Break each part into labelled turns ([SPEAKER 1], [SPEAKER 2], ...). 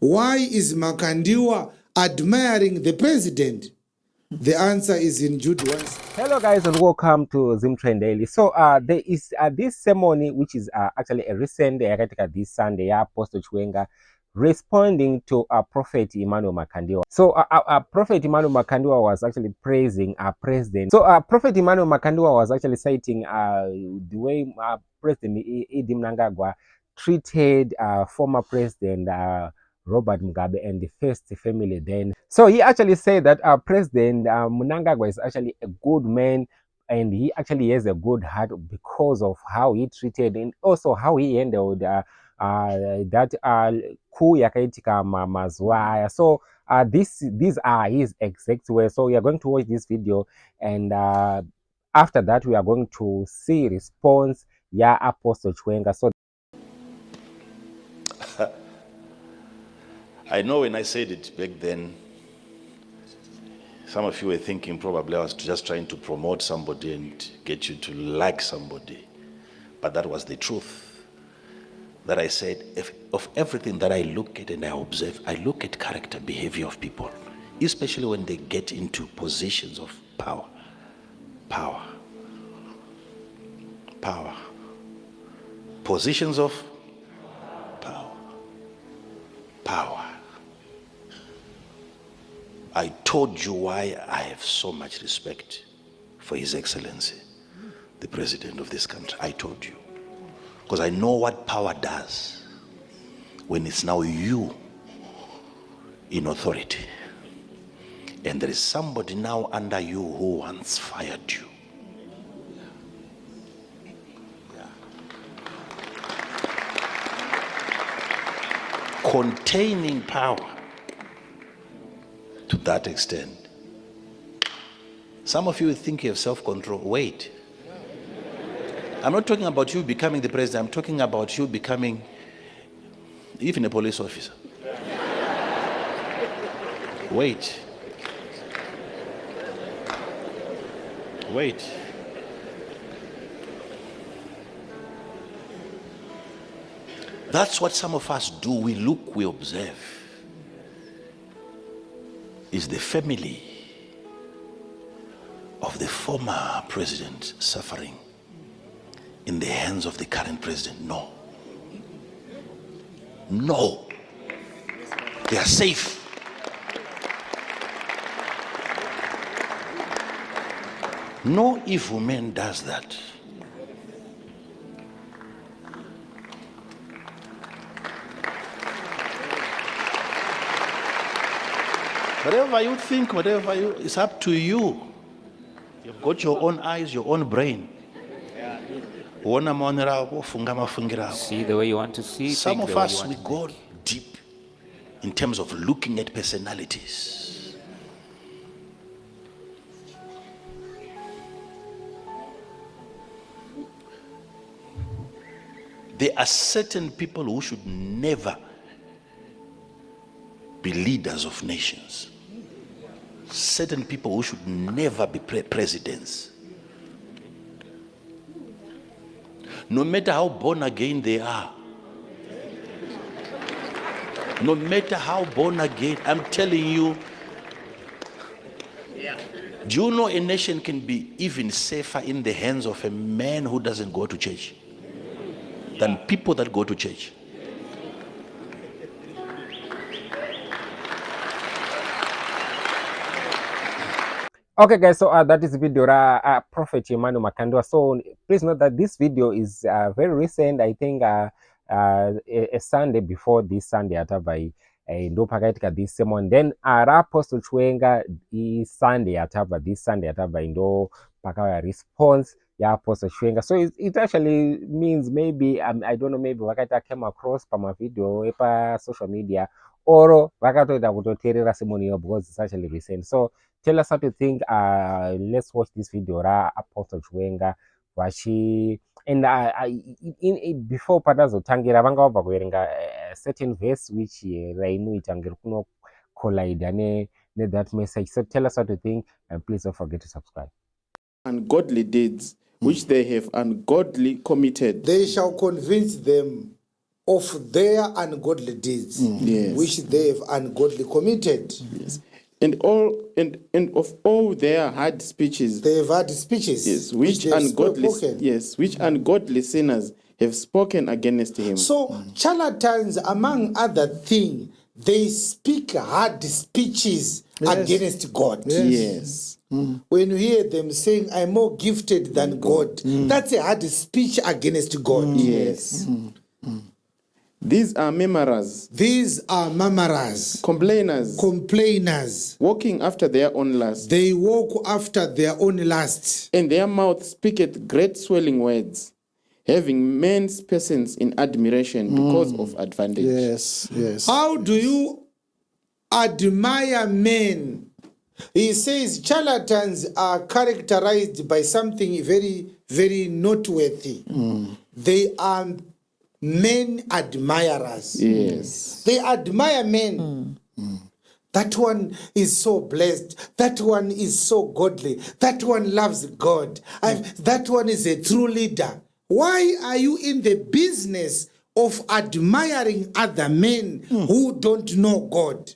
[SPEAKER 1] Why is Makandiwa admiring the president? The answer is in Jude 1.
[SPEAKER 2] Hello guys and welcome to Zim Trend Daily. So there is this ceremony which is actually a recent this Sunday, Apostle Chiwenga responding to Prophet Makandiwa. So Prophet Makandiwa was actually praising our president. So Prophet Makandiwa was actually citing the way President Mnangagwa treated former President Robert Mugabe and the first family then. So he actually said that our President Mnangagwa is actually a good man and he actually has a good heart because of how he treated and also how he handled that coup yakaitika mazuwa. So these are his exact words. So we are going to watch this video and after that we are going to see response Apostle Chiwenga. So
[SPEAKER 3] I know when I said it back then, some of you were thinking probably I was just trying to promote somebody and get you to like somebody. But that was the truth. That I said, of everything that I look at and I observe, I look at character, behavior of people, especially when they get into positions of power. Power. Power. Positions of power. Power. I told you why I have so much respect for His Excellency, the President of this country. I told you. Because I know what power does when it's now you in authority. And there is somebody now under you who once fired you. Containing power to that extent. Some of you think you have self-control. Wait. I'm not talking about you becoming the president. I'm talking about you becoming even a police officer. Wait. Wait. That's what some of us do. We look, we observe. Is the family of the former president suffering in the hands of the current president? No. No. They are safe. No evil man does that. Whatever you think, it's up to you. You've got your own eyes, your own brain.
[SPEAKER 4] See the way you want to see.
[SPEAKER 3] Some of us, we go deep in terms of looking at personalities. There are certain people who should never be leaders of nations. Certain people who should never be presidents. No matter how born again they are. No matter how born again, I'm telling you, do you know a nation can be even safer in the hands of a man who doesn't go to church than people that go to church?
[SPEAKER 2] okay guys, so that is video Prophet Makandiwa. So please note that this video is very recent. I think a Sunday before this Sunday atava ndo pakaitika this sermon. Then Apostle Chiwenga is Sunday atava this Sunday atava ndo pakaya response Apostle Chiwenga. So it actually means maybe I don't know, maybe wakaita came across pama video epa social media or vakatoita kutoteerera sermon iyo because it's actually recent. So tell us what you think. Let's watch this video Apostle Chiwenga vachi and before patazotangira vanga vabva kuverenga a certain verse which rainoita ngeri kuno collide ne that message. So tell us what you think and please don't forget to subscribe.
[SPEAKER 5] Ungodly deeds which they have ungodly committed,
[SPEAKER 1] They shall convince them of their ungodly deeds,
[SPEAKER 5] Yes.
[SPEAKER 1] which they have ungodly committed.
[SPEAKER 5] Yes. And of all their hard speeches,
[SPEAKER 1] They have had speeches,
[SPEAKER 5] yes,
[SPEAKER 1] which they have spoken.
[SPEAKER 5] which ungodly sinners have spoken against him.
[SPEAKER 1] So charlatans, among other things, they speak hard speeches against God.
[SPEAKER 5] Yes.
[SPEAKER 1] When you hear them saying, I'm more gifted than God, that's a hard speech against God.
[SPEAKER 5] Yes. These are murmurers,
[SPEAKER 1] These are murmurers, complainers.
[SPEAKER 5] walking after their own lust,
[SPEAKER 1] They walk after their own lusts.
[SPEAKER 5] and their mouth speaketh great swelling words, having men's persons in admiration because of advantage.
[SPEAKER 6] Yes, yes.
[SPEAKER 1] How do you admire men? He says charlatans are characterized by something very, very noteworthy. They are men admirers.
[SPEAKER 5] Yes.
[SPEAKER 1] They admire men. That one is so blessed. That one is so godly. That one loves God. That one is a true leader. Why are you in the business of admiring other men who don't know God?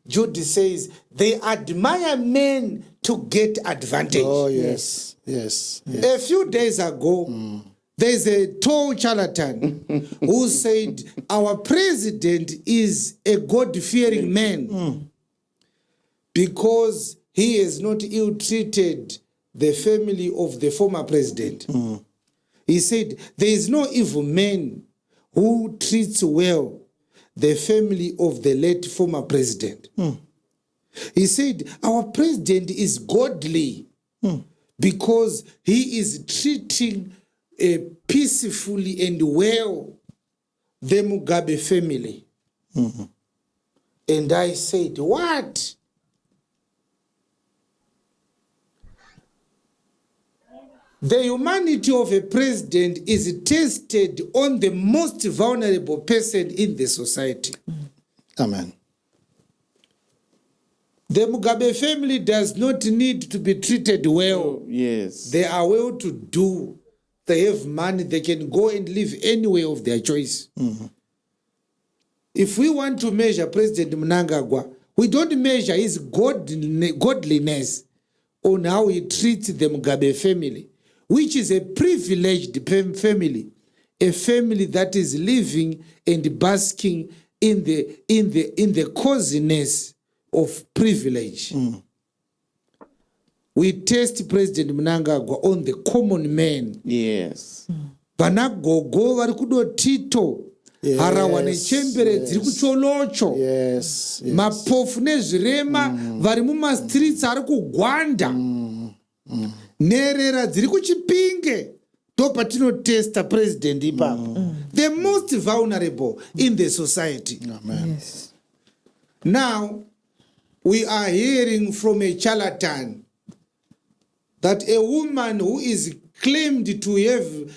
[SPEAKER 1] Jude says they admire men to get advantage.
[SPEAKER 6] Oh, yes, yes, yes.
[SPEAKER 1] A few days ago, there's a tall charlatan who said our president is a God-fearing man because he has not ill-treated the family of the former president. He said there is no evil man who treats well the family of the late former president. He said our president is godly because he is treating peacefully and well the Mugabe family. And I said, what? The humanity of a president is tested on the most vulnerable person in the society.
[SPEAKER 6] Amen.
[SPEAKER 1] The Mugabe family does not need to be treated well.
[SPEAKER 5] Yes.
[SPEAKER 1] They are well to do. They have money. They can go and live anywhere of their choice. If we want to measure President Mnangagwa, we don't measure his godliness on how he treats the Mugabe family, which is a privileged family, a family that is living and basking in the coziness of privilege. We test President Mnangagwa on the common man.
[SPEAKER 5] Yes.
[SPEAKER 1] Vanagogo vari kudotito harawa nechembere dziri kucholocho
[SPEAKER 6] Yes,
[SPEAKER 1] mapofu nezvirema vari mumastreets ari kugwanda nherera dziri kuchipinge ndopatinotesta president ipapo. The most vulnerable in the society.
[SPEAKER 6] Amen.
[SPEAKER 7] Yes.
[SPEAKER 1] Now we are hearing from a charlatan that a woman who is claimed to have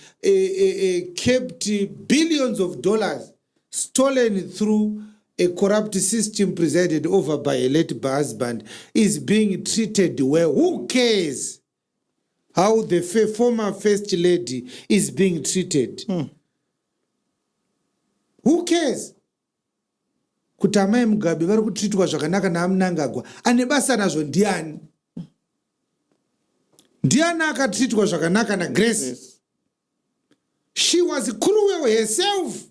[SPEAKER 1] kept billions of dollars stolen through a corrupt system presided over by a late husband is being treated well. Who cares how the former first lady is being treated? Who cares? Kuti amai Mugabe vari kutreatwa zvakanaka naMnangagwa ane basa nazvo ndiani? Ndiani akatreatwa zvakanaka naGrace?
[SPEAKER 5] Yes.
[SPEAKER 1] She was cruel herself,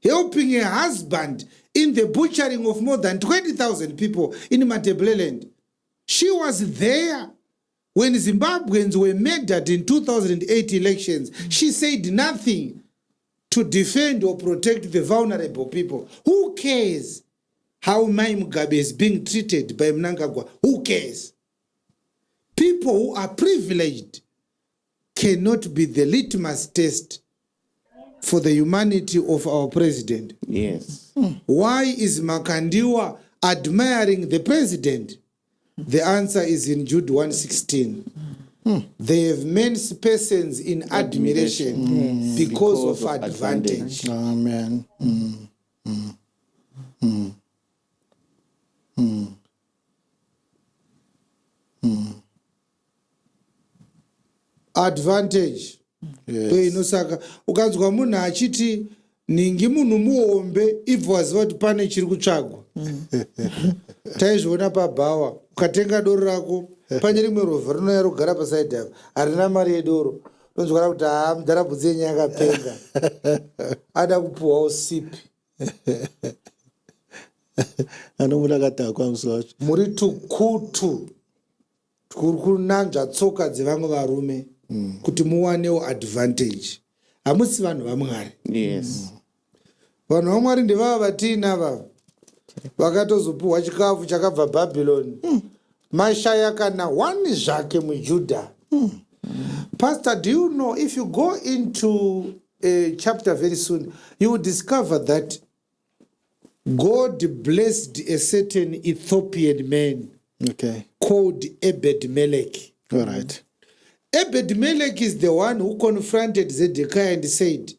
[SPEAKER 1] helping her husband in the butchering of more than 20,000 people in Matebeleland. She was there when Zimbabweans were murdered in 2008 elections. She said nothing to defend or protect the vulnerable people. Who cares how Mai Mugabe is being treated by Mnangagwa? Who cares? People who are privileged cannot be the litmus test for the humanity of our president.
[SPEAKER 5] Yes.
[SPEAKER 1] Why is Makandiwa admiring the president? The answer is in Jude 1:16. They have men's persons in admiration because of advantage.
[SPEAKER 6] Amen.
[SPEAKER 1] Advantage.
[SPEAKER 6] Yes.
[SPEAKER 1] Inosaka ukanzwa munhu achiti ningi munhu muombe ibva waziva kuti pane chiri kutsvagwa. Taizviona pabhawa, ukatenga doro rako pane rimwe rovha rinouya rogara pasaidhi yako harina mari yedoro, unonzwara kuti mudharabhudzi yenyu yakapenga, ada kupuhwawo sipi.
[SPEAKER 6] Anomuda katakwa musi wacho.
[SPEAKER 1] Muri tukutu kuri kunanzva tsoka dzevamwe varume kuti muwanewo advantage. Hamusi vanhu vaMwari.
[SPEAKER 5] Yes.
[SPEAKER 1] Vanhu vaMwari ndevava vatiinava vakatozopiwa chikafu chakabva Bhabhironi, mashaya kana wani zvake muJudha. Pastor, do you know, if you go into a chapter very soon, you will discover that God blessed a certain Ethiopian man called Ebed-Melech.
[SPEAKER 6] All right.
[SPEAKER 1] Ebed-Melech is the one who confronted Zedekiah and said,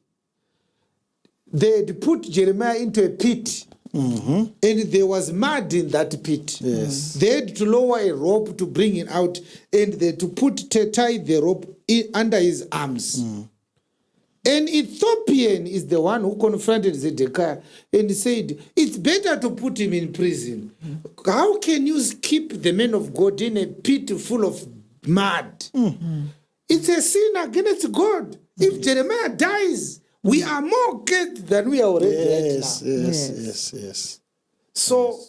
[SPEAKER 1] they had put Jeremiah into a pit, and there was mud in that pit.
[SPEAKER 6] Yes.
[SPEAKER 1] They had to lower a rope to bring him out, and they had to tie the rope under his arms. An Ethiopian is the one who confronted Zedekiah and said, it's better to put him in prison. How can you keep the man of God in a pit full of mud? It's a sin against God. If Jeremiah dies, we are more cursed than we are already right now.
[SPEAKER 6] Yes.
[SPEAKER 1] So,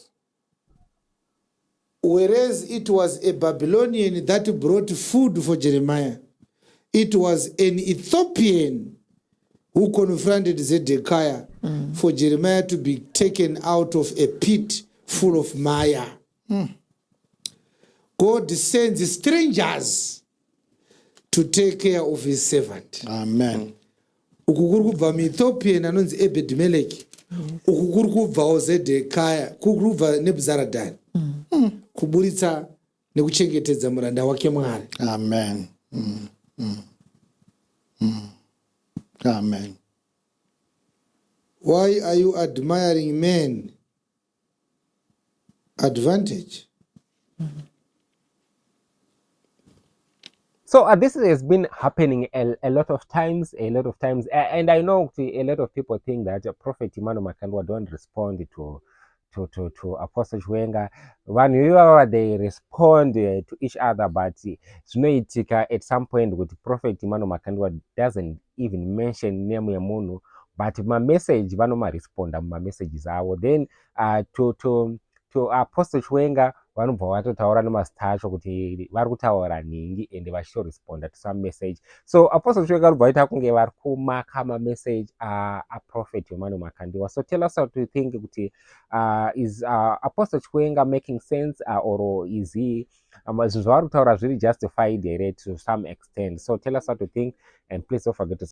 [SPEAKER 1] whereas it was a Babylonian that brought food for Jeremiah, it was an Ethiopian who confronted Zedekiah for Jeremiah to be taken out of a pit full of mire. God sends strangers to take care of his servant.
[SPEAKER 6] Amen.
[SPEAKER 1] Uku kuri kubva muEthiopian anonzi Ebed-Melech, uku kuri kubvawo Zedekiah, kuri kubva Nebhuzaradhani, kuburitsa nekuchengetedza muranda wake Mwari.
[SPEAKER 6] Amen. Amen.
[SPEAKER 1] Why are you admiring men? Advantage.
[SPEAKER 2] So this has been happening a lot of times, and I know a lot of people think that Prophet Makandiwa don't respond to Apostle Chiwenga. When they respond to each other, but at some point with Prophet Makandiwa doesn't even mention name ya munhu, but my message vanoma respond my messages are then to Apostle Chiwenga vanobva vatotaura nemazita acho kuti vari kutaura nhingi ende vachitorespond to some message. So Apostle Chiwenga vanobva vaita kunge vari kumaka mamessage aProphet Makandiwa. So tell us what you think kuti is Apostle Chiwenga making sense or is he zvinhu zvavari kutaura zviri justified here to some extent. So tell us what you think, and please don't forget to